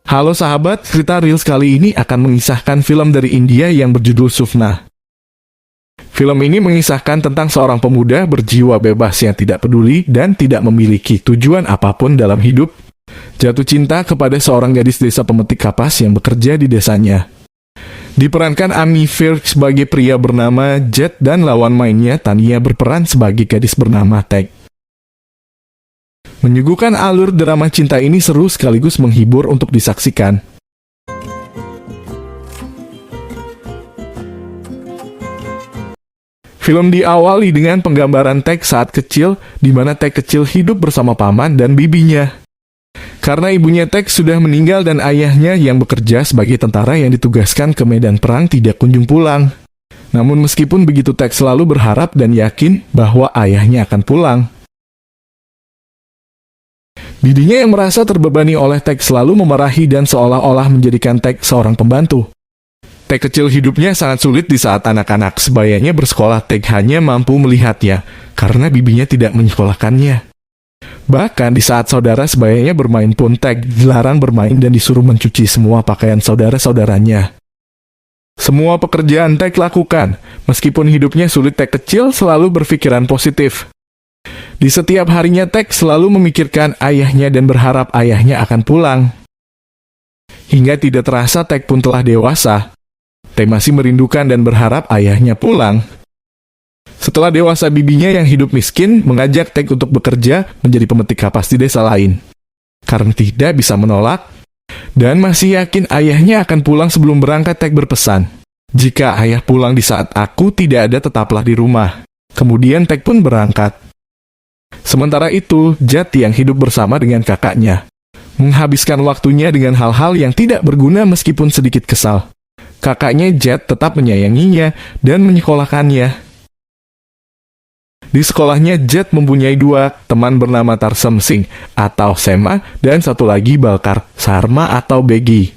Halo sahabat, cerita Reels kali ini akan mengisahkan film dari India yang berjudul Sufna. Film ini mengisahkan tentang seorang pemuda berjiwa bebas yang tidak peduli dan tidak memiliki tujuan apapun dalam hidup, jatuh cinta kepada seorang gadis desa pemetik kapas yang bekerja di desanya. Diperankan Ami Virk sebagai pria bernama Jet dan lawan mainnya Tania berperan sebagai gadis bernama Teg. Menyuguhkan alur drama cinta ini seru sekaligus menghibur untuk disaksikan. Film diawali dengan penggambaran Teg saat kecil, di mana Teg kecil hidup bersama paman dan bibinya. Karena ibunya Teg sudah meninggal dan ayahnya yang bekerja sebagai tentara yang ditugaskan ke medan perang tidak kunjung pulang. Namun meskipun begitu, Teg selalu berharap dan yakin bahwa ayahnya akan pulang. Bibinya yang merasa terbebani oleh Teg selalu memarahi dan seolah-olah menjadikan Teg seorang pembantu. Teg kecil hidupnya sangat sulit di saat anak-anak sebayanya bersekolah. Teg hanya mampu melihatnya karena bibinya tidak menyekolahkannya. Bahkan di saat saudara sebayanya bermain pun Teg dilarang bermain dan disuruh mencuci semua pakaian saudara-saudaranya. Semua pekerjaan Teg lakukan. Meskipun hidupnya sulit, Teg kecil selalu berpikiran positif. Di setiap harinya Teg selalu memikirkan ayahnya dan berharap ayahnya akan pulang. Hingga tidak terasa Teg pun telah dewasa. Teg masih merindukan dan berharap ayahnya pulang. Setelah dewasa, bibinya yang hidup miskin mengajak Teg untuk bekerja menjadi pemetik kapas di desa lain. Karena tidak bisa menolak, dan masih yakin ayahnya akan pulang sebelum berangkat, Teg berpesan, "Jika ayah pulang di saat aku tidak ada, tetaplah di rumah." Kemudian Teg pun berangkat. Sementara itu, Jet yang hidup bersama dengan kakaknya menghabiskan waktunya dengan hal-hal yang tidak berguna meskipun sedikit kesal. Kakaknya Jet tetap menyayanginya dan menyekolahkannya. Di sekolahnya, Jet mempunyai dua teman bernama Tarsem Singh atau Sema dan satu lagi Balkar Sarma atau Begi.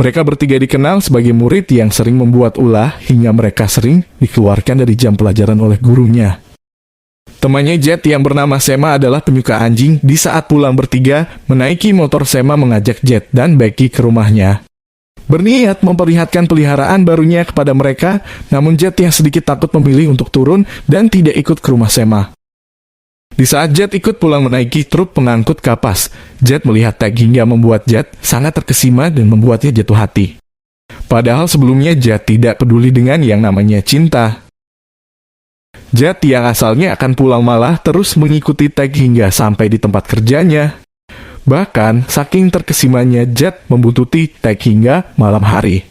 Mereka bertiga dikenal sebagai murid yang sering membuat ulah hingga mereka sering dikeluarkan dari jam pelajaran oleh gurunya. Temannya Jet yang bernama Sema adalah penyuka anjing. Di saat pulang bertiga, menaiki motor, Sema mengajak Jet dan Becky ke rumahnya. Berniat memperlihatkan peliharaan barunya kepada mereka, namun Jet yang sedikit takut memilih untuk turun dan tidak ikut ke rumah Sema. Di saat Jet ikut pulang menaiki truk pengangkut kapas, Jet melihat Teg hingga membuat Jet sangat terkesima dan membuatnya jatuh hati. Padahal sebelumnya Jet tidak peduli dengan yang namanya cinta. Jet yang asalnya akan pulang malah terus mengikuti Teg hingga sampai di tempat kerjanya. Bahkan, saking terkesimanya, Jet membuntuti Teg hingga malam hari.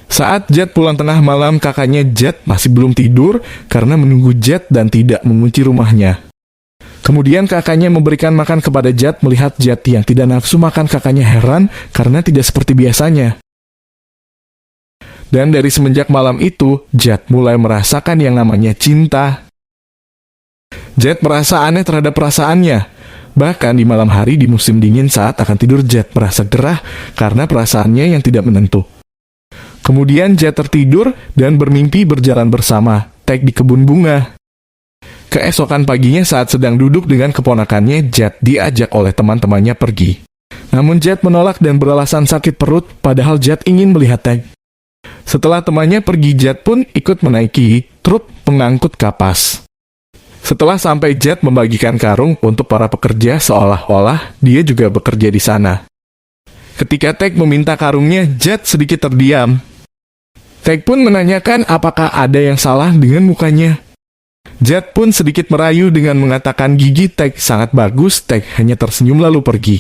Saat Jet pulang tengah malam, kakaknya Jet masih belum tidur karena menunggu Jet dan tidak mengunci rumahnya. Kemudian kakaknya memberikan makan kepada Jet. Melihat Jet yang tidak nafsu makan, kakaknya heran karena tidak seperti biasanya. Dan dari semenjak malam itu, Jet mulai merasakan yang namanya cinta. Jet merasa aneh terhadap perasaannya. Bahkan di malam hari di musim dingin saat akan tidur, Jet merasa gerah karena perasaannya yang tidak menentu. Kemudian Jet tertidur dan bermimpi berjalan bersama Teg di kebun bunga. Keesokan paginya saat sedang duduk dengan keponakannya, Jet diajak oleh teman-temannya pergi. Namun Jet menolak dan beralasan sakit perut, padahal Jet ingin melihat Teg. Setelah temannya pergi, Jet pun ikut menaiki truk pengangkut kapas. Setelah sampai, Jet membagikan karung untuk para pekerja seolah-olah dia juga bekerja di sana. Ketika Teg meminta karungnya, Jet sedikit terdiam. Teg pun menanyakan apakah ada yang salah dengan mukanya. Jet pun sedikit merayu dengan mengatakan gigi Teg sangat bagus. Teg hanya tersenyum lalu pergi.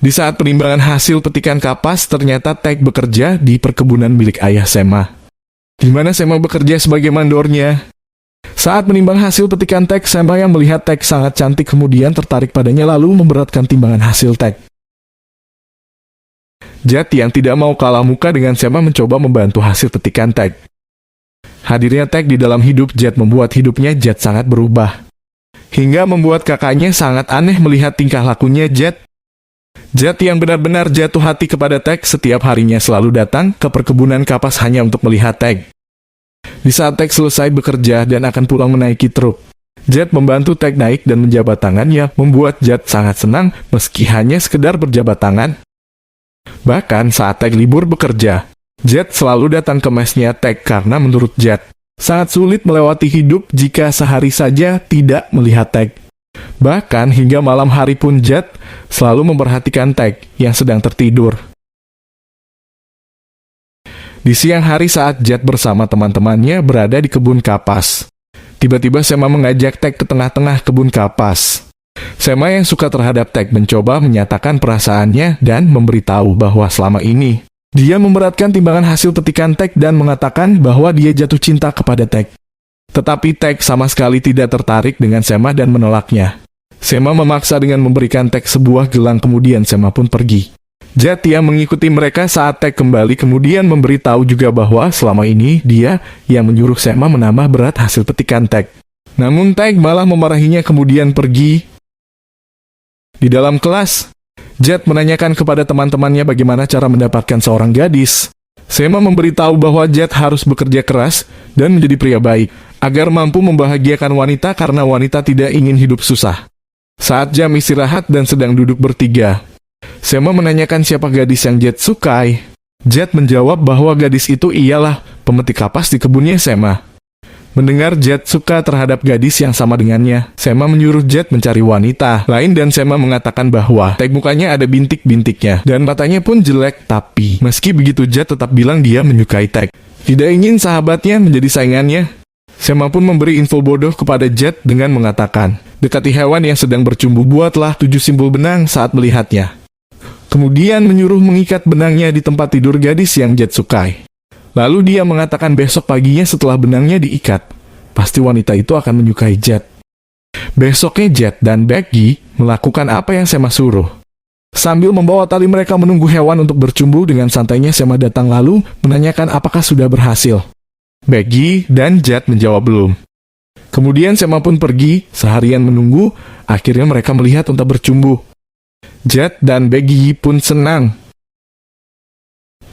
Di saat penimbangan hasil petikan kapas, ternyata Teg bekerja di perkebunan milik ayah Sema, di mana Sema bekerja sebagai mandornya. Saat menimbang hasil petikan Teg, Sema yang melihat Teg sangat cantik kemudian tertarik padanya lalu memberatkan timbangan hasil Teg. Jet yang tidak mau kalah muka dengan Sema mencoba membantu hasil petikan Teg. Hadirnya Teg di dalam hidup Jet membuat hidupnya Jet sangat berubah. Hingga membuat kakaknya sangat aneh melihat tingkah lakunya Jet. Jet yang benar-benar jatuh hati kepada Teg setiap harinya selalu datang ke perkebunan kapas hanya untuk melihat Teg. Di saat Teg selesai bekerja dan akan pulang menaiki truk, Jet membantu Tag naik dan menjabat tangannya, membuat Jet sangat senang meski hanya sekedar berjabat tangan. Bahkan saat Tag libur bekerja, Jet selalu datang ke mesnya Tag karena menurut Jet, sangat sulit melewati hidup jika sehari saja tidak melihat Tag. Bahkan hingga malam hari pun Jet selalu memperhatikan Tag yang sedang tertidur. Di siang hari saat Jet bersama teman-temannya berada di kebun kapas, tiba-tiba Sema mengajak Tag ke tengah-tengah kebun kapas. Sema yang suka terhadap Tag mencoba menyatakan perasaannya dan memberitahu bahwa selama ini dia memberatkan timbangan hasil petikan Tag dan mengatakan bahwa dia jatuh cinta kepada Tag. Tetapi Tag sama sekali tidak tertarik dengan Sema dan menolaknya. Sema memaksa dengan memberikan Tag sebuah gelang, kemudian Sema pun pergi. Jet yang mengikuti mereka saat Tag kembali kemudian memberitahu juga bahwa selama ini dia yang menyuruh Sema menambah berat hasil petikan Tag. Namun Tag malah memarahinya kemudian pergi. Di dalam kelas, Jet menanyakan kepada teman-temannya bagaimana cara mendapatkan seorang gadis. Sema memberitahu bahwa Jet harus bekerja keras dan menjadi pria baik, agar mampu membahagiakan wanita karena wanita tidak ingin hidup susah. Saat jam istirahat dan sedang duduk bertiga, Sema menanyakan siapa gadis yang Jet sukai. Jet menjawab bahwa gadis itu ialah pemetik kapas di kebunnya Sema. Mendengar Jet suka terhadap gadis yang sama dengannya, Sema menyuruh Jet mencari wanita lain dan Sema mengatakan bahwa Tag mukanya ada bintik-bintiknya dan matanya pun jelek. Tapi meski begitu Jet tetap bilang dia menyukai Tag. Tidak ingin sahabatnya menjadi saingannya. Sema pun memberi info bodoh kepada Jet dengan mengatakan, dekati hewan yang sedang bercumbu, buatlah 7 simpul benang saat melihatnya. Kemudian menyuruh mengikat benangnya di tempat tidur gadis yang Jet sukai. Lalu dia mengatakan besok paginya setelah benangnya diikat, pasti wanita itu akan menyukai Jet. Besoknya Jet dan Becky melakukan apa yang Sema suruh. Sambil membawa tali mereka menunggu hewan untuk bercumbu, dengan santainya Sema datang lalu menanyakan apakah sudah berhasil. Becky dan Jet menjawab belum. Kemudian Sema pun pergi, seharian menunggu, akhirnya mereka melihat unta bercumbu. Jet dan Becky pun senang.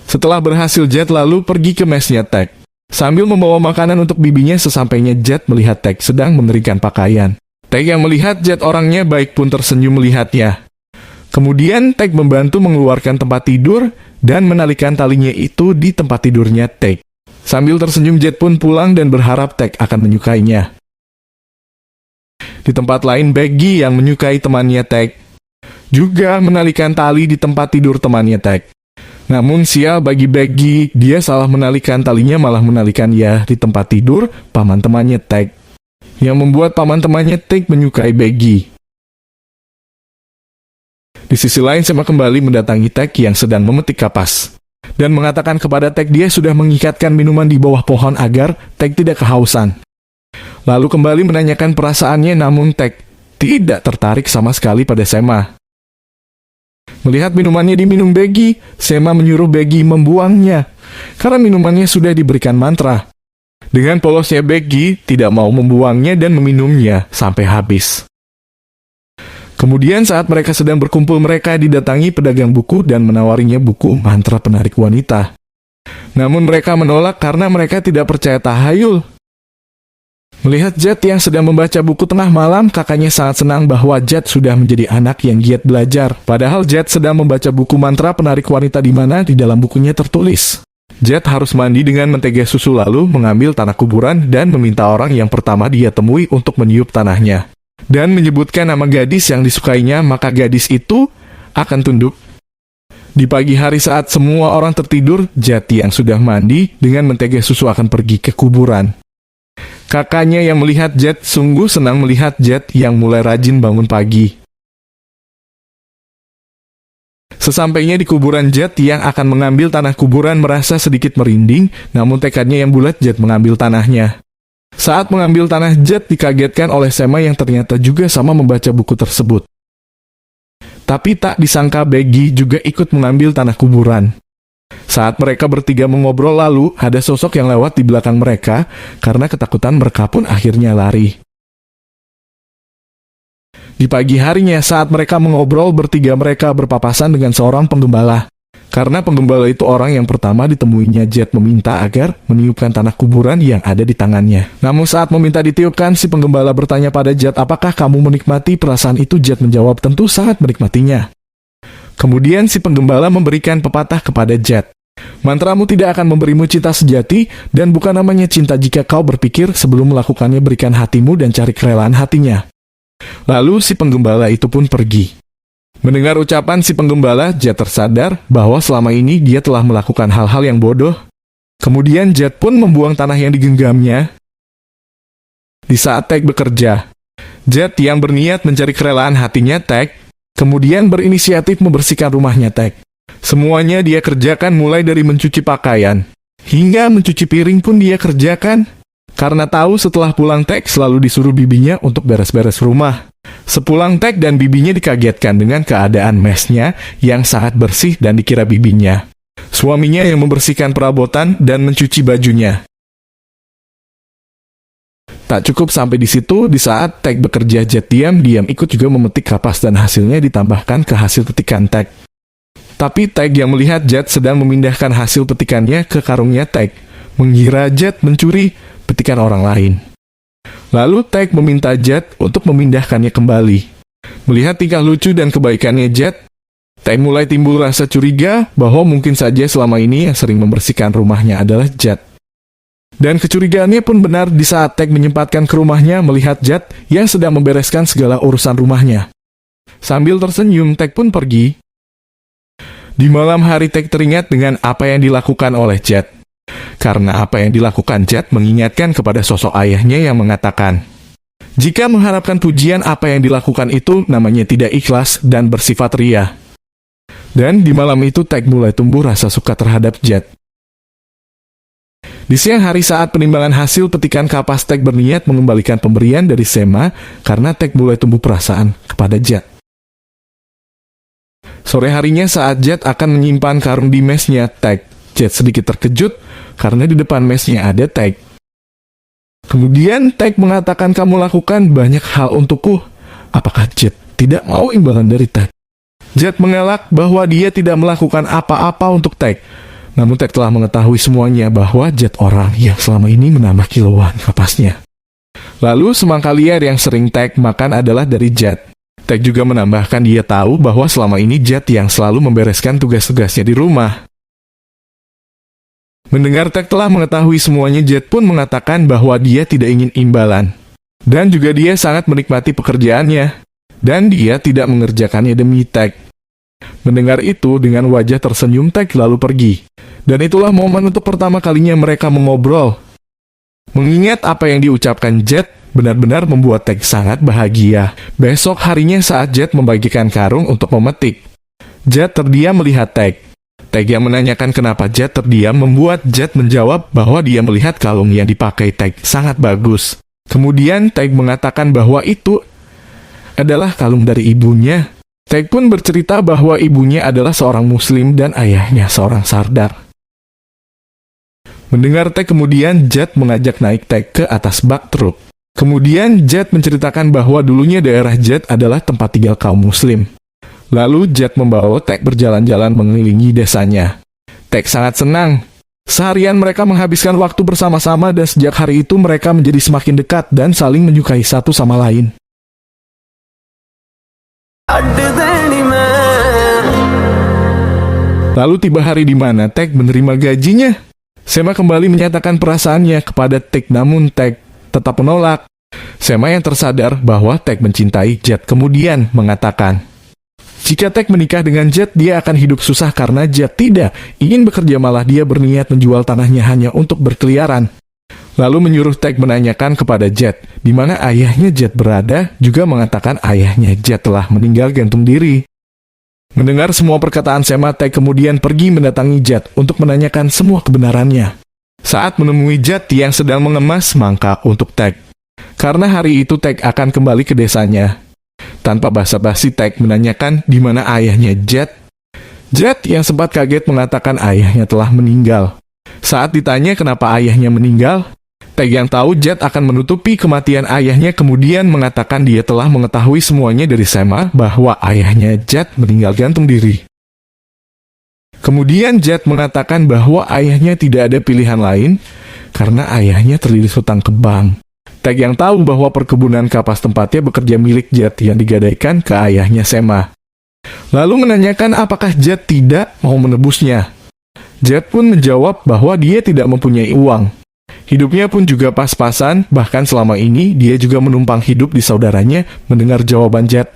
Setelah berhasil, Jet lalu pergi ke mesnya Tag. Sambil membawa makanan untuk bibinya, sesampainya Jet melihat Tag sedang mengeringkan pakaian. Tag yang melihat Jet orangnya baik pun tersenyum melihatnya. Kemudian Tag membantu mengeluarkan tempat tidur dan menalikan talinya itu di tempat tidurnya Tag. Sambil tersenyum Jet pun pulang dan berharap Tag akan menyukainya. Di tempat lain, Becky yang menyukai temannya Tag juga menalikan tali di tempat tidur temannya Tag. Namun sial bagi Becky, dia salah menalikan talinya, malah menalikan di tempat tidur paman temannya Tag, yang membuat paman temannya Tag menyukai Becky. Di sisi lain, Sema kembali mendatangi Tag yang sedang memetik kapas dan mengatakan kepada Tag dia sudah mengikatkan minuman di bawah pohon agar Tag tidak kehausan. Lalu kembali menanyakan perasaannya, namun Tag tidak tertarik sama sekali pada Sema. Melihat minumannya diminum Becky, Sema menyuruh Becky membuangnya, karena minumannya sudah diberikan mantra. Dengan polosnya Becky tidak mau membuangnya dan meminumnya sampai habis. Kemudian saat mereka sedang berkumpul, mereka didatangi pedagang buku dan menawarinya buku mantra penarik wanita. Namun mereka menolak karena mereka tidak percaya tahayul. Melihat Jet yang sedang membaca buku tengah malam, kakaknya sangat senang bahwa Jet sudah menjadi anak yang giat belajar. Padahal Jet sedang membaca buku mantra penarik wanita di mana di dalam bukunya tertulis, Jet harus mandi dengan mentega susu lalu mengambil tanah kuburan dan meminta orang yang pertama dia temui untuk meniup tanahnya. Dan menyebutkan nama gadis yang disukainya, maka gadis itu akan tunduk. Di pagi hari saat semua orang tertidur, Jet yang sudah mandi dengan mentega susu akan pergi ke kuburan. Kakaknya yang melihat Jet sungguh senang melihat Jet yang mulai rajin bangun pagi. Sesampainya di kuburan, Jet yang akan mengambil tanah kuburan merasa sedikit merinding, namun tekadnya yang bulat, Jet mengambil tanahnya. Saat mengambil tanah, Jet dikagetkan oleh Sema yang ternyata juga sama membaca buku tersebut. Tapi tak disangka Becky juga ikut mengambil tanah kuburan. Saat mereka bertiga mengobrol, lalu ada sosok yang lewat di belakang mereka. Karena ketakutan, mereka pun akhirnya lari. Di pagi harinya saat mereka mengobrol bertiga, mereka berpapasan dengan seorang penggembala. Karena penggembala itu orang yang pertama ditemuinya, Jet meminta agar meniupkan tanah kuburan yang ada di tangannya. Namun saat meminta ditiupkan, si penggembala bertanya pada Jet, apakah kamu menikmati perasaan itu? Jet menjawab, tentu sangat menikmatinya. Kemudian si penggembala memberikan pepatah kepada Jet. Mantramu tidak akan memberimu cinta sejati, dan bukan namanya cinta jika kau berpikir sebelum melakukannya, berikan hatimu dan cari kerelaan hatinya. Lalu si penggembala itu pun pergi. Mendengar ucapan si penggembala, Jet tersadar bahwa selama ini dia telah melakukan hal-hal yang bodoh. Kemudian Jet pun membuang tanah yang digenggamnya. Di saat Tag bekerja, Jet yang berniat mencari kerelaan hatinya Tag, kemudian berinisiatif membersihkan rumahnya Tag. Semuanya dia kerjakan, mulai dari mencuci pakaian, hingga mencuci piring pun dia kerjakan. Karena tahu setelah pulang Tag selalu disuruh bibinya untuk beres-beres rumah. Sepulang Tag dan bibinya dikagetkan dengan keadaan mesnya yang sangat bersih dan dikira bibinya, suaminya yang membersihkan perabotan dan mencuci bajunya. Tak cukup sampai di situ, di saat Tag bekerja, Jet diam-diam ikut juga memetik kapas dan hasilnya ditambahkan ke hasil petikan Tag. Tapi Tag yang melihat Jet sedang memindahkan hasil petikannya ke karungnya Tag, mengira Jet mencuri petikan orang lain. Lalu Tag meminta Jet untuk memindahkannya kembali. Melihat tingkah lucu dan kebaikannya Jet, Tag mulai timbul rasa curiga bahwa mungkin saja selama ini yang sering membersihkan rumahnya adalah Jet. Dan kecurigaannya pun benar di saat Tag menyempatkan ke rumahnya melihat Jet yang sedang membereskan segala urusan rumahnya. Sambil tersenyum, Tag pun pergi. Di malam hari Tag teringat dengan apa yang dilakukan oleh Jet. Karena apa yang dilakukan Jet mengingatkan kepada sosok ayahnya yang mengatakan, jika mengharapkan pujian, apa yang dilakukan itu namanya tidak ikhlas dan bersifat ria. Dan di malam itu Tag mulai tumbuh rasa suka terhadap Jet. Di siang hari saat penimbangan hasil petikan kapas, Tag berniat mengembalikan pemberian dari Sema karena Tag mulai tumbuh perasaan kepada Jet. Sore harinya saat Jet akan menyimpan karung di mesnya Tag, Jet sedikit terkejut karena di depan mesnya ada Tag. Kemudian Tag mengatakan, kamu lakukan banyak hal untukku. Apakah Jet tidak mau imbalan dari Tag? Jet mengelak bahwa dia tidak melakukan apa-apa untuk Tag. Namun Tag telah mengetahui semuanya bahwa Jet orang yang selama ini menambah kiloan kapasnya. Lalu semangka liar yang sering Tag makan adalah dari Jet. Tag juga menambahkan dia tahu bahwa selama ini Jet yang selalu membereskan tugas-tugasnya di rumah. Mendengar Tag telah mengetahui semuanya, Jet pun mengatakan bahwa dia tidak ingin imbalan. Dan juga dia sangat menikmati pekerjaannya. Dan dia tidak mengerjakannya demi Tag. Mendengar itu, dengan wajah tersenyum, Tag lalu pergi. Dan itulah momen untuk pertama kalinya mereka mengobrol. Mengingat apa yang diucapkan Jet, benar-benar membuat Tag sangat bahagia. Besok harinya saat Jet membagikan karung untuk memetik, Jet terdiam melihat Tag. Tag yang menanyakan kenapa Jet terdiam membuat Jet menjawab bahwa dia melihat kalung yang dipakai Tag sangat bagus. Kemudian Tag mengatakan bahwa itu adalah kalung dari ibunya. Tag pun bercerita bahwa ibunya adalah seorang muslim dan ayahnya seorang sardar. Mendengar Tag, kemudian Jet mengajak naik Tag ke atas bak truk. Kemudian Jet menceritakan bahwa dulunya daerah Jet adalah tempat tinggal kaum muslim. Lalu Jet membawa Tag berjalan-jalan mengelilingi desanya. Tag sangat senang. Seharian mereka menghabiskan waktu bersama-sama dan sejak hari itu mereka menjadi semakin dekat dan saling menyukai satu sama lain. Lalu tiba hari di mana Tag menerima gajinya. Sema kembali menyatakan perasaannya kepada Tag, namun Tag tetap menolak. Sema yang tersadar bahwa Tag mencintai Jet kemudian mengatakan, jika Tag menikah dengan Jet, dia akan hidup susah karena Jet tidak ingin bekerja, malah dia berniat menjual tanahnya hanya untuk berkeliaran. Lalu menyuruh Tag menanyakan kepada Jet di mana ayahnya Jet berada, juga mengatakan ayahnya Jet telah meninggal gantung diri. Mendengar semua perkataan Sema, Tag kemudian pergi mendatangi Jet untuk menanyakan semua kebenarannya. Saat menemui Jet yang sedang mengemas semangka untuk Tag, karena hari itu Tag akan kembali ke desanya. Tanpa basa-basi, Tag menanyakan di mana ayahnya Jet. Jet yang sempat kaget mengatakan ayahnya telah meninggal. Saat ditanya kenapa ayahnya meninggal, Tag yang tahu Jet akan menutupi kematian ayahnya kemudian mengatakan dia telah mengetahui semuanya dari Sema bahwa ayahnya Jet meninggal gantung diri. Kemudian Jet mengatakan bahwa ayahnya tidak ada pilihan lain karena ayahnya terlilit hutang ke bank. Taek yang tahu bahwa perkebunan kapas tempatnya bekerja milik Jet yang digadaikan ke ayahnya Sema. Lalu menanyakan apakah Jet tidak mau menebusnya. Jet pun menjawab bahwa dia tidak mempunyai uang. Hidupnya pun juga pas-pasan, bahkan selama ini dia juga menumpang hidup di saudaranya. Mendengar jawaban Jet,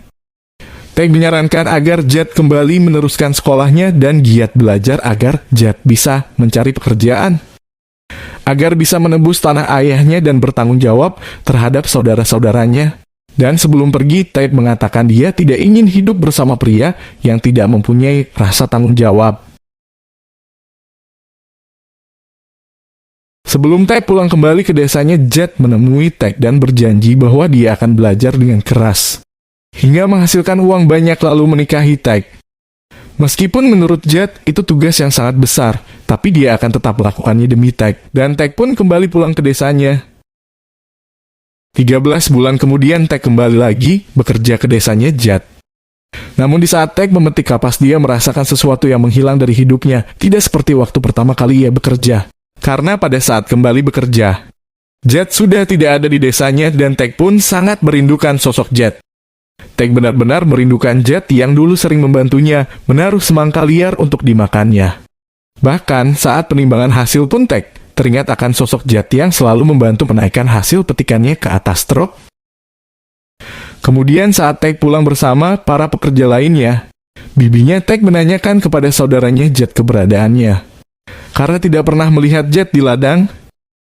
Taek menyarankan agar Jet kembali meneruskan sekolahnya dan giat belajar agar Jet bisa mencari pekerjaan, agar bisa menebus tanah ayahnya dan bertanggung jawab terhadap saudara-saudaranya. Dan sebelum pergi, Taek mengatakan dia tidak ingin hidup bersama pria yang tidak mempunyai rasa tanggung jawab. Sebelum Taek pulang kembali ke desanya, Jet menemui Taek dan berjanji bahwa dia akan belajar dengan keras hingga menghasilkan uang banyak lalu menikahi Taek. Meskipun menurut Jet itu tugas yang sangat besar, tapi dia akan tetap melakukannya demi Taek. Dan Taek pun kembali pulang ke desanya. 13 bulan kemudian Taek kembali lagi bekerja ke desanya Jet. Namun di saat Taek memetik kapas, dia merasakan sesuatu yang menghilang dari hidupnya, tidak seperti waktu pertama kali ia bekerja. Karena pada saat kembali bekerja, Jet sudah tidak ada di desanya dan Taek pun sangat merindukan sosok Jet. Taek benar-benar merindukan Jet yang dulu sering membantunya menaruh semangka liar untuk dimakannya. Bahkan saat penimbangan hasil pun Taek teringat akan sosok Jet yang selalu membantu menaikkan hasil petikannya ke atas truk. Kemudian saat Taek pulang bersama para pekerja lainnya, bibinya Taek menanyakan kepada saudaranya Jet keberadaannya. Karena tidak pernah melihat Jet di ladang,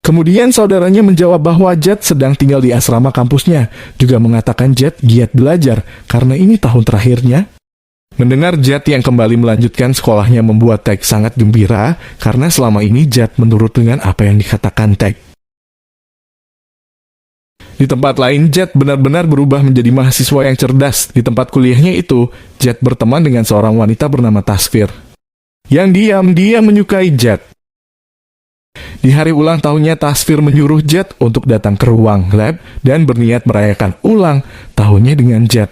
kemudian saudaranya menjawab bahwa Jet sedang tinggal di asrama kampusnya, juga mengatakan Jet giat belajar karena ini tahun terakhirnya. Mendengar Jet yang kembali melanjutkan sekolahnya membuat Taek sangat gembira, karena selama ini Jet menurut dengan apa yang dikatakan Taek. Di tempat lain, Jet benar-benar berubah menjadi mahasiswa yang cerdas. Di tempat kuliahnya itu, Jet berteman dengan seorang wanita bernama Tasfir, yang diam-diam menyukai Jet. Di hari ulang tahunnya, Tasfir menyuruh Jet untuk datang ke ruang lab dan berniat merayakan ulang tahunnya dengan Jet.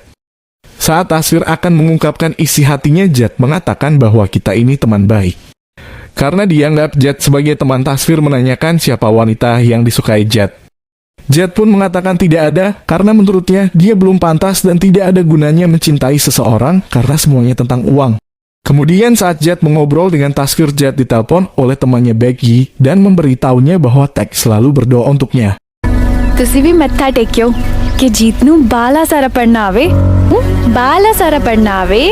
Saat Tasfir akan mengungkapkan isi hatinya, Jet mengatakan bahwa kita ini teman baik. Karena dianggap Jet sebagai teman, Tasfir menanyakan siapa wanita yang disukai Jet. Jet pun mengatakan tidak ada, karena menurutnya dia belum pantas dan tidak ada gunanya mencintai seseorang karena semuanya tentang uang. Kemudian saat Jet mengobrol dengan Tasfir, Jet ditelepon oleh temannya Becky dan memberitahunya bahwa Taek selalu berdoa untuknya. ਤੁਸੀਂ ਵੀ ਮੱਥਾ ਟੇਕਿਓ ਕਿ ਜੀਤ ਨੂੰ ਬਾਲਾ ਸਾਰਾ ਪੜਨਾ ਆਵੇ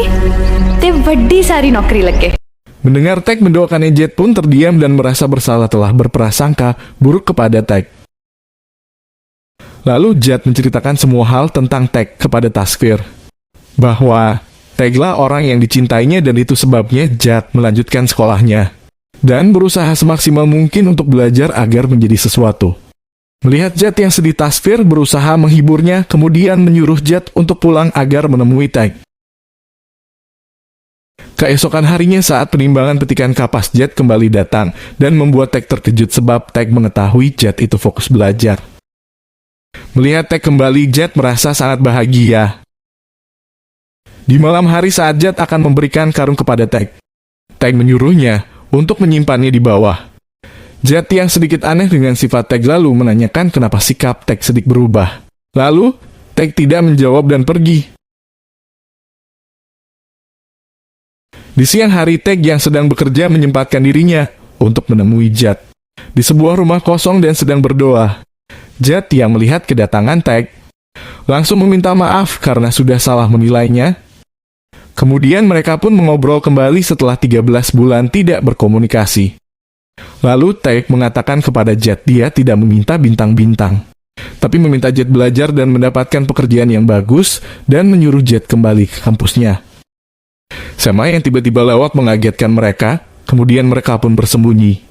ਤੇ ਵੱਡੀ ਸਾਰੀ ਨੌਕਰੀ ਲੱਗੇ। Mendengar Taek mendoakannya, Jet pun terdiam dan merasa bersalah telah berprasangka buruk kepada Taek. Lalu Jet menceritakan semua hal tentang Taek kepada Tasfir, bahwa Taeklah orang yang dicintainya dan itu sebabnya Jet melanjutkan sekolahnya dan berusaha semaksimal mungkin untuk belajar agar menjadi sesuatu. Melihat Jet yang sedih, Tasfir berusaha menghiburnya, kemudian menyuruh Jet untuk pulang agar menemui Taek. Keesokan harinya saat penimbangan petikan kapas, Jet kembali datang dan membuat Taek terkejut sebab Taek mengetahui Jet itu fokus belajar. Melihat Taek kembali, Jet merasa sangat bahagia. Di malam hari saat Jet akan memberikan karung kepada Taek, Taek menyuruhnya untuk menyimpannya di bawah. Jet yang sedikit aneh dengan sifat Taek lalu menanyakan kenapa sikap Taek sedikit berubah. Lalu, Taek tidak menjawab dan pergi. Di siang hari, Taek yang sedang bekerja menyempatkan dirinya untuk menemui Jet di sebuah rumah kosong dan sedang berdoa. Jet yang melihat kedatangan Taek langsung meminta maaf karena sudah salah menilainya. Kemudian mereka pun mengobrol kembali setelah 13 bulan tidak berkomunikasi. Lalu Taek mengatakan kepada Jet dia tidak meminta bintang-bintang, tapi meminta Jet belajar dan mendapatkan pekerjaan yang bagus dan menyuruh Jet kembali ke kampusnya. Sema yang tiba-tiba lewat mengagetkan mereka, kemudian mereka pun bersembunyi.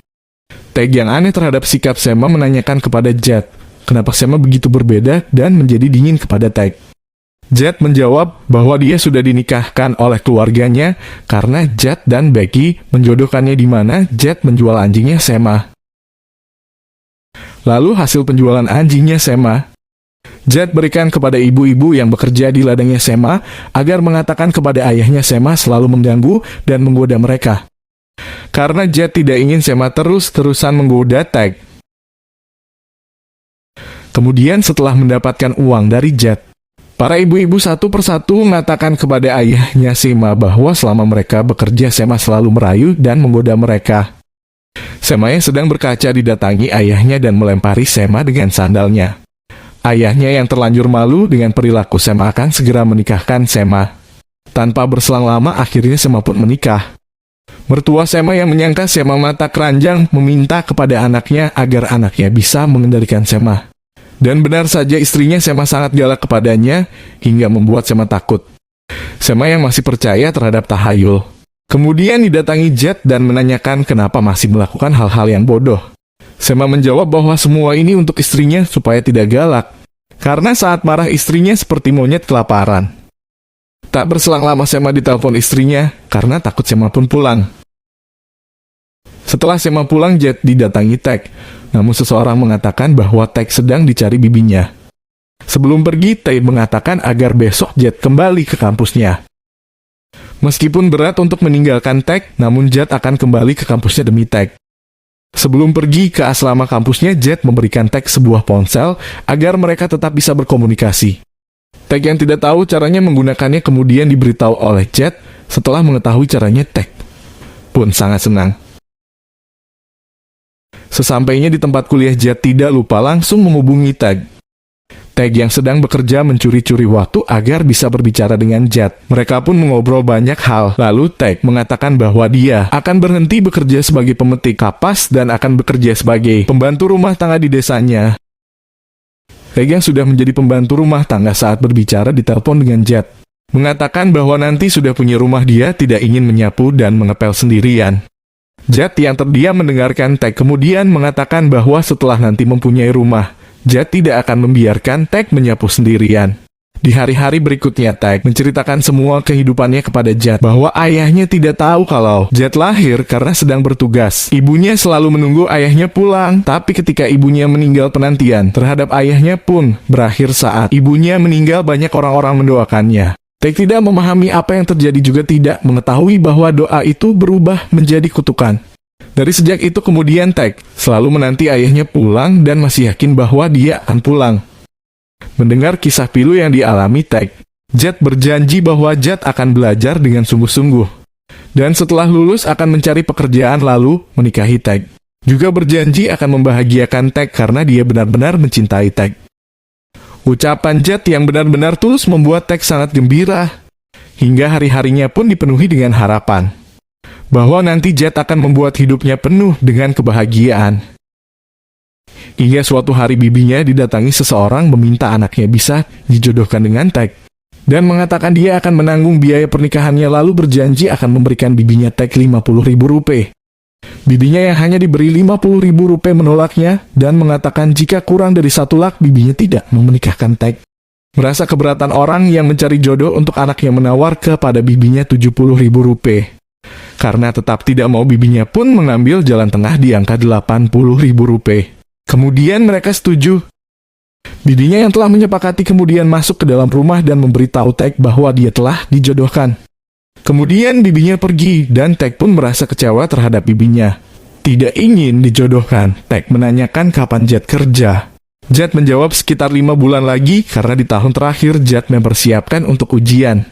Taek yang aneh terhadap sikap Sema menanyakan kepada Jet, kenapa Sema begitu berbeda dan menjadi dingin kepada Taek. Jet menjawab bahwa dia sudah dinikahkan oleh keluarganya karena Jet dan Becky menjodohkannya di mana Jet menjual anjingnya Sema. Lalu hasil penjualan anjingnya Sema, Jet berikan kepada ibu-ibu yang bekerja di ladangnya Sema agar mengatakan kepada ayahnya Sema selalu mengganggu dan menggoda mereka. Karena Jet tidak ingin Sema terus-terusan menggoda Taek. Kemudian setelah mendapatkan uang dari Jet, para ibu-ibu satu persatu mengatakan kepada ayahnya Sema bahwa selama mereka bekerja Sema selalu merayu dan menggoda mereka. Sema yang sedang berkaca didatangi ayahnya dan melempari Sema dengan sandalnya. Ayahnya yang terlanjur malu dengan perilaku Sema akan segera menikahkan Sema. Tanpa berselang lama akhirnya Sema pun menikah. Mertua Sema yang menyangka Sema mata keranjang meminta kepada anaknya agar anaknya bisa mengendalikan Sema. Dan benar saja istrinya Sema sangat galak kepadanya hingga membuat Sema takut. Sema yang masih percaya terhadap tahayul. Kemudian didatangi Jet dan menanyakan kenapa masih melakukan hal-hal yang bodoh. Sema menjawab bahwa semua ini untuk istrinya supaya tidak galak. Karena saat marah istrinya seperti monyet kelaparan. Tak berselang lama Sema ditelepon istrinya karena takut Sema pun pulang. Setelah Sema pulang, Jet didatangi Taek. Namun seseorang mengatakan bahwa Taek sedang dicari bibinya. Sebelum pergi, Taek mengatakan agar besok Jet kembali ke kampusnya. Meskipun berat untuk meninggalkan Taek, namun Jet akan kembali ke kampusnya demi Taek. Sebelum pergi ke asrama kampusnya, Jet memberikan Taek sebuah ponsel agar mereka tetap bisa berkomunikasi. Taek yang tidak tahu caranya menggunakannya kemudian diberitahu oleh Jet. Setelah mengetahui caranya, Taek pun sangat senang. Sesampainya di tempat kuliah, Jet tidak lupa langsung menghubungi Taek. Taek yang sedang bekerja mencuri-curi waktu agar bisa berbicara dengan Jet. Mereka pun mengobrol banyak hal. Lalu Taek mengatakan bahwa dia akan berhenti bekerja sebagai pemetik kapas dan akan bekerja sebagai pembantu rumah tangga di desanya. Taek yang sudah menjadi pembantu rumah tangga saat berbicara ditelepon dengan Jet. Mengatakan bahwa nanti sudah punya rumah, dia tidak ingin menyapu dan mengepel sendirian. Jet yang terdiam mendengarkan Taek kemudian mengatakan bahwa setelah nanti mempunyai rumah, Jet tidak akan membiarkan Taek menyapu sendirian. Di hari-hari berikutnya, Taek menceritakan semua kehidupannya kepada Jet, bahwa ayahnya tidak tahu kalau Jet lahir karena sedang bertugas. Ibunya selalu menunggu ayahnya pulang, tapi ketika ibunya meninggal, penantian terhadap ayahnya pun berakhir saat ibunya meninggal. Banyak orang-orang mendoakannya. Taek tidak memahami apa yang terjadi, juga tidak mengetahui bahwa doa itu berubah menjadi kutukan. Dari sejak itu kemudian Taek selalu menanti ayahnya pulang dan masih yakin bahwa dia akan pulang. Mendengar kisah pilu yang dialami Taek, Jet berjanji bahwa Jet akan belajar dengan sungguh-sungguh. Dan setelah lulus akan mencari pekerjaan lalu menikahi Taek. Juga berjanji akan membahagiakan Taek karena dia benar-benar mencintai Taek. Ucapan Jet yang benar-benar tulus membuat Taek sangat gembira. Hingga hari-harinya pun dipenuhi dengan harapan bahwa nanti Jet akan membuat hidupnya penuh dengan kebahagiaan. Hingga suatu hari bibinya didatangi seseorang meminta anaknya bisa dijodohkan dengan Taek. Dan mengatakan dia akan menanggung biaya pernikahannya, lalu berjanji akan memberikan bibinya Taek 50.000 rupiah. Bibinya yang hanya diberi 50.000 rupiah menolaknya dan mengatakan jika kurang dari 1 lak bibinya tidak mau menikahkan Taek. Merasa keberatan orang yang mencari jodoh untuk anaknya menawar kepada bibinya 70.000 rupiah. Karena tetap tidak mau, bibinya pun mengambil jalan tengah di angka 80.000 rupiah. Kemudian mereka setuju. Bibinya yang telah menyepakati kemudian masuk ke dalam rumah dan memberitahu Taek bahwa dia telah dijodohkan. Kemudian bibinya pergi dan Taek pun merasa kecewa terhadap bibinya. Tidak ingin dijodohkan. Taek menanyakan kapan Jet kerja. Jet menjawab sekitar 5 bulan lagi karena di tahun terakhir Jet mempersiapkan untuk ujian.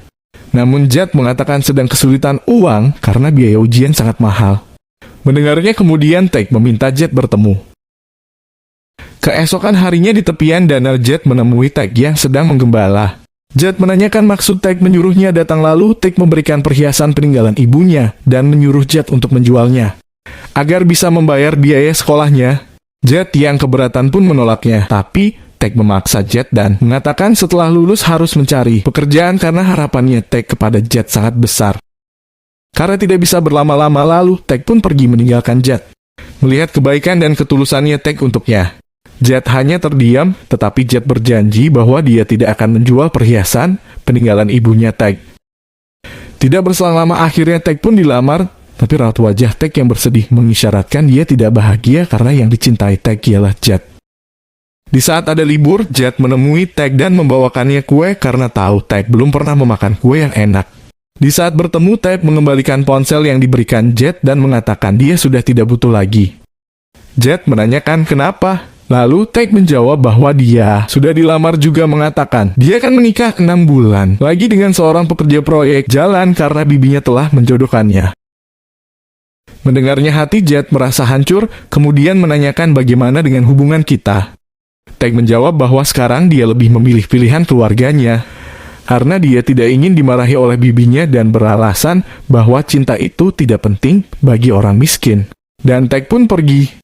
Namun Jet mengatakan sedang kesulitan uang karena biaya ujian sangat mahal. Mendengarnya kemudian Taek meminta Jet bertemu. Keesokan harinya di tepian danau Jet menemui Taek yang sedang menggembala. Jet menanyakan maksud Taek menyuruhnya datang, lalu Taek memberikan perhiasan peninggalan ibunya dan menyuruh Jet untuk menjualnya agar bisa membayar biaya sekolahnya. Jet yang keberatan pun menolaknya, tapi Taek memaksa Jet dan mengatakan setelah lulus harus mencari pekerjaan karena harapannya Taek kepada Jet sangat besar. Karena tidak bisa berlama-lama, lalu Taek pun pergi meninggalkan Jet. Melihat kebaikan dan ketulusannya Taek untuknya, Jet hanya terdiam, tetapi Jet berjanji bahwa dia tidak akan menjual perhiasan peninggalan ibunya Taek. Tidak berselang lama akhirnya Taek pun dilamar, tapi raut wajah Taek yang bersedih mengisyaratkan dia tidak bahagia karena yang dicintai Taek ialah Jet. Di saat ada libur, Jet menemui Taek dan membawakannya kue karena tahu Taek belum pernah memakan kue yang enak. Di saat bertemu, Taek mengembalikan ponsel yang diberikan Jet dan mengatakan dia sudah tidak butuh lagi. Jet menanyakan kenapa. Lalu Taek menjawab bahwa dia sudah dilamar, juga mengatakan dia akan menikah 6 bulan lagi dengan seorang pekerja proyek jalan karena bibinya telah menjodohkannya. Mendengarnya, hati Jet merasa hancur, kemudian menanyakan bagaimana dengan hubungan kita. Taek menjawab bahwa sekarang dia lebih memilih pilihan keluarganya, karena dia tidak ingin dimarahi oleh bibinya dan beralasan bahwa cinta itu tidak penting bagi orang miskin. Dan Taek pun pergi.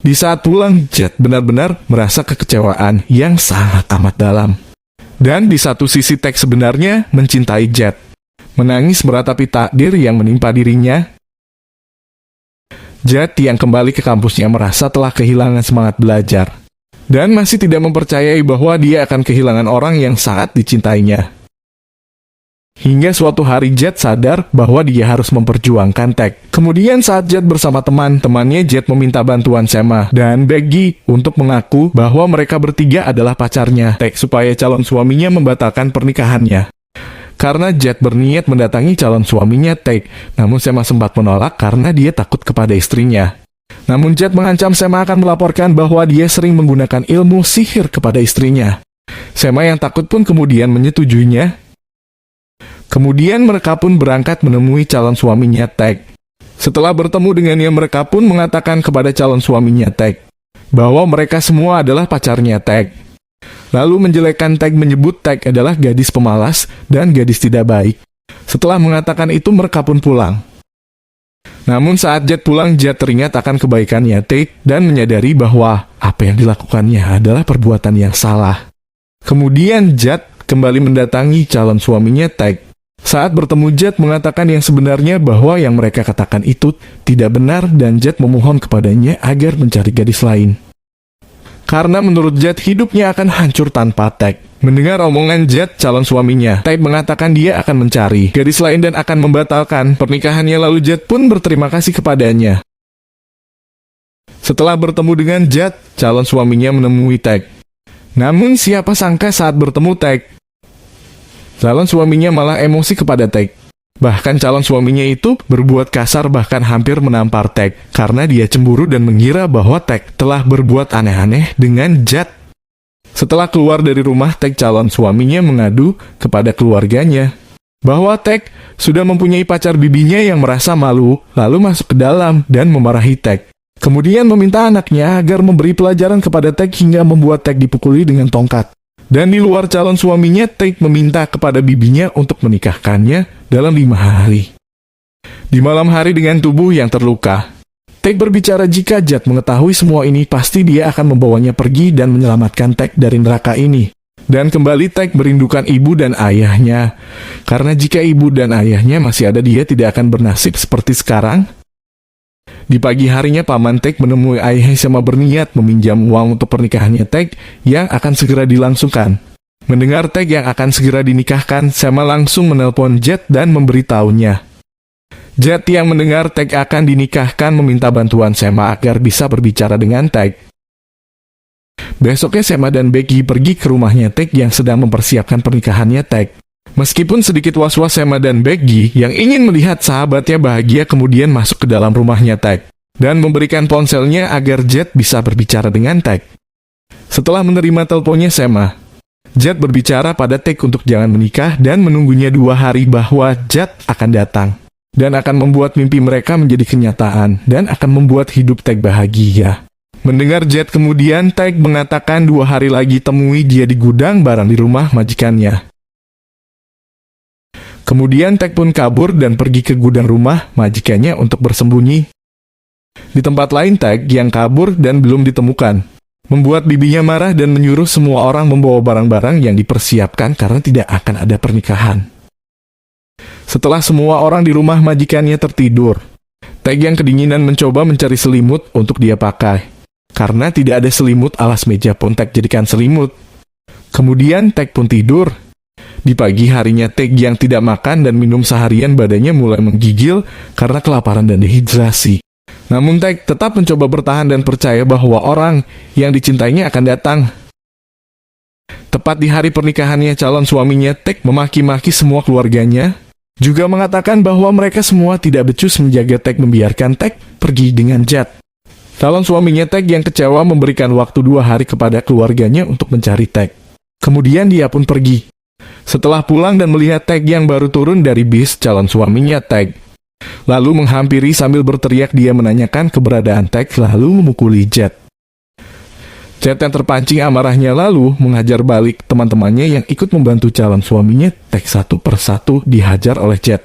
Di saat pulang, Jet benar-benar merasa kekecewaan yang sangat amat dalam. Dan di satu sisi Taek sebenarnya mencintai Jet. Menangis meratapi takdir yang menimpa dirinya. Jet yang kembali ke kampusnya merasa telah kehilangan semangat belajar. Dan masih tidak mempercayai bahwa dia akan kehilangan orang yang sangat dicintainya. Hingga suatu hari Jet sadar bahwa dia harus memperjuangkan Taek. Kemudian saat Jet bersama teman-temannya, Jet meminta bantuan Sema dan Baekgi untuk mengaku bahwa mereka bertiga adalah pacarnya Taek supaya calon suaminya membatalkan pernikahannya. Karena Jet berniat mendatangi calon suaminya Taek, namun Sema sempat menolak karena dia takut kepada istrinya. Namun Jet mengancam Sema akan melaporkan bahwa dia sering menggunakan ilmu sihir kepada istrinya. Sema yang takut pun kemudian menyetujuinya. Kemudian mereka pun berangkat menemui calon suaminya Taek. Setelah bertemu dengannya, mereka pun mengatakan kepada calon suaminya Taek bahwa mereka semua adalah pacarnya Taek. Lalu menjelekkan Taek, menyebut Taek adalah gadis pemalas dan gadis tidak baik. Setelah mengatakan itu, mereka pun pulang. Namun saat Jet pulang, Jet teringat akan kebaikannya Taek dan menyadari bahwa apa yang dilakukannya adalah perbuatan yang salah. Kemudian Jet kembali mendatangi calon suaminya Taek. Saat bertemu, Jet mengatakan yang sebenarnya bahwa yang mereka katakan itu tidak benar dan Jet memohon kepadanya agar mencari gadis lain. Karena menurut Jet hidupnya akan hancur tanpa Taek. Mendengar omongan Jet, calon suaminya, Taek mengatakan dia akan mencari gadis lain dan akan membatalkan pernikahannya, lalu Jet pun berterima kasih kepadanya. Setelah bertemu dengan Jet, calon suaminya menemui Taek. Namun siapa sangka saat bertemu Taek, calon suaminya malah emosi kepada Taek. Bahkan calon suaminya itu berbuat kasar, bahkan hampir menampar Taek karena dia cemburu dan mengira bahwa Taek telah berbuat aneh-aneh dengan Jet. Setelah keluar dari rumah Taek, calon suaminya mengadu kepada keluarganya bahwa Taek sudah mempunyai pacar bibinya yang merasa malu, lalu masuk ke dalam dan memarahi Taek. Kemudian meminta anaknya agar memberi pelajaran kepada Taek hingga membuat Taek dipukuli dengan tongkat. Dan di luar, calon suaminya Taek meminta kepada bibinya untuk menikahkannya dalam 5 hari. Di malam hari dengan tubuh yang terluka, Taek berbicara jika Jet mengetahui semua ini, pasti dia akan membawanya pergi dan menyelamatkan Taek dari neraka ini. Dan kembali Taek merindukan ibu dan ayahnya. Karena jika ibu dan ayahnya masih ada, dia tidak akan bernasib seperti sekarang. Di pagi harinya, paman Taek menemui ayah Sema berniat meminjam uang untuk pernikahannya Taek yang akan segera dilangsungkan. Mendengar Taek yang akan segera dinikahkan, Sema langsung menelpon Jet dan memberitahunya. Jet yang mendengar Taek akan dinikahkan meminta bantuan Sema agar bisa berbicara dengan Taek. Besoknya Sema dan Baekgi pergi ke rumahnya Taek yang sedang mempersiapkan pernikahannya Taek. Meskipun sedikit was-was, Sema dan Baekgi yang ingin melihat sahabatnya bahagia kemudian masuk ke dalam rumahnya Taek dan memberikan ponselnya agar Jet bisa berbicara dengan Taek. Setelah menerima teleponnya Sema, Jet berbicara pada Taek untuk jangan menikah dan menunggunya 2 hari bahwa Jet akan datang dan akan membuat mimpi mereka menjadi kenyataan dan akan membuat hidup Taek bahagia. Mendengar Jet kemudian, Taek mengatakan 2 hari lagi temui dia di gudang barang di rumah majikannya. Kemudian Taek pun kabur dan pergi ke gudang rumah majikannya untuk bersembunyi. Di tempat lain, Taek yang kabur dan belum ditemukan membuat bibinya marah dan menyuruh semua orang membawa barang-barang yang dipersiapkan karena tidak akan ada pernikahan. Setelah semua orang di rumah majikannya tertidur, Taek yang kedinginan mencoba mencari selimut untuk dia pakai. Karena tidak ada selimut, alas meja pun Taek jadikan selimut. Kemudian Taek pun tidur. Di pagi harinya, Taek yang tidak makan dan minum seharian, badannya mulai menggigil karena kelaparan dan dehidrasi. Namun Taek tetap mencoba bertahan dan percaya bahwa orang yang dicintainya akan datang. Tepat di hari pernikahannya, calon suaminya Taek memaki-maki semua keluarganya, juga mengatakan bahwa mereka semua tidak becus menjaga Taek, membiarkan Taek pergi dengan Jet. Calon suaminya Taek yang kecewa memberikan waktu 2 hari kepada keluarganya untuk mencari Taek. Kemudian dia pun pergi. Setelah pulang dan melihat Taek yang baru turun dari bis, calon suaminya Taek lalu menghampiri sambil berteriak. Dia menanyakan keberadaan Taek lalu memukuli Jet. Jet yang terpancing amarahnya lalu menghajar balik teman-temannya yang ikut membantu calon suaminya Taek. Satu persatu dihajar oleh Jet.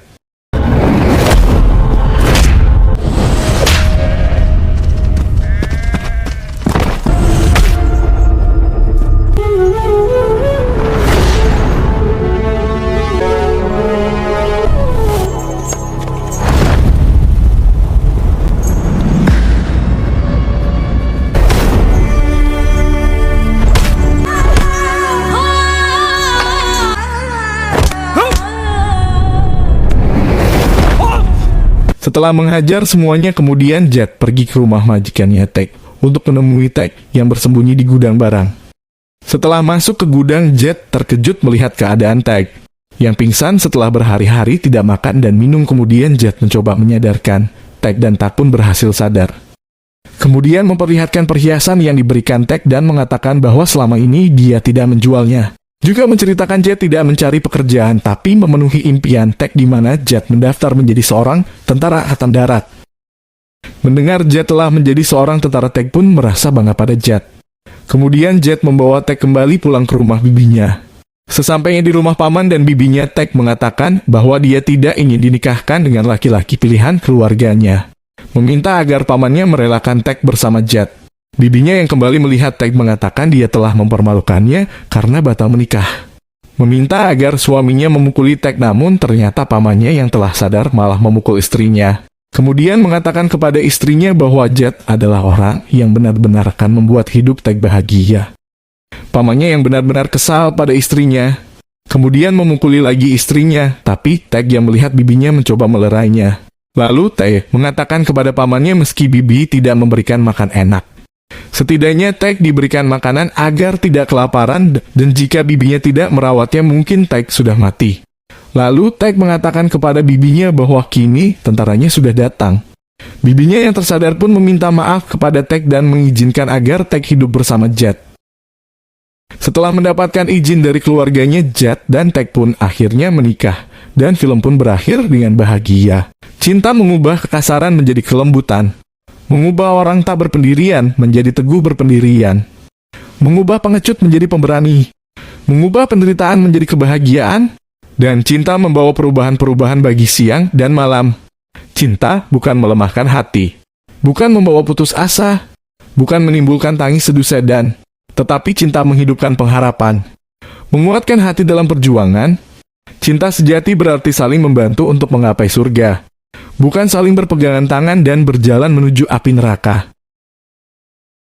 Setelah menghajar semuanya, kemudian Jet pergi ke rumah majikannya Taek untuk menemui Taek yang bersembunyi di gudang barang. Setelah masuk ke gudang, Jet terkejut melihat keadaan Taek yang pingsan setelah berhari-hari tidak makan dan minum. Kemudian Jet mencoba menyadarkan Taek dan Taek pun berhasil sadar. Kemudian memperlihatkan perhiasan yang diberikan Taek dan mengatakan bahwa selama ini dia tidak menjualnya. Juga menceritakan Jet tidak mencari pekerjaan, tapi memenuhi impian Taek di mana Jet mendaftar menjadi seorang tentara angkatan darat. Mendengar Jet telah menjadi seorang tentara, Taek pun merasa bangga pada Jet. Kemudian Jet membawa Taek kembali pulang ke rumah bibinya. Sesampainya di rumah paman dan bibinya, Taek mengatakan bahwa dia tidak ingin dinikahkan dengan laki-laki pilihan keluarganya. Meminta agar pamannya merelakan Taek bersama Jet. Bibinya yang kembali melihat Taek mengatakan dia telah mempermalukannya karena batal menikah. Meminta agar suaminya memukuli Taek, namun ternyata pamannya yang telah sadar malah memukul istrinya. Kemudian mengatakan kepada istrinya bahwa Jet adalah orang yang benar-benar akan membuat hidup Taek bahagia. Pamannya yang benar-benar kesal pada istrinya. Kemudian memukuli lagi istrinya, tapi Taek yang melihat bibinya mencoba melerainya. Lalu Taek mengatakan kepada pamannya meski bibi tidak memberikan makan enak, setidaknya Taek diberikan makanan agar tidak kelaparan, dan jika bibinya tidak merawatnya mungkin Taek sudah mati. Lalu Taek mengatakan kepada bibinya bahwa kini tentaranya sudah datang. Bibinya yang tersadar pun meminta maaf kepada Taek dan mengizinkan agar Taek hidup bersama Jet. Setelah mendapatkan izin dari keluarganya, Jet dan Taek pun akhirnya menikah, dan film pun berakhir dengan bahagia. Cinta mengubah kekasaran menjadi kelembutan, mengubah orang tak berpendirian menjadi teguh berpendirian, mengubah pengecut menjadi pemberani, mengubah penderitaan menjadi kebahagiaan, dan cinta membawa perubahan-perubahan bagi siang dan malam. Cinta bukan melemahkan hati, bukan membawa putus asa, bukan menimbulkan tangis seduh sedan, tetapi cinta menghidupkan pengharapan, menguatkan hati dalam perjuangan. Cinta sejati berarti saling membantu untuk menggapai surga, bukan saling berpegangan tangan dan berjalan menuju api neraka.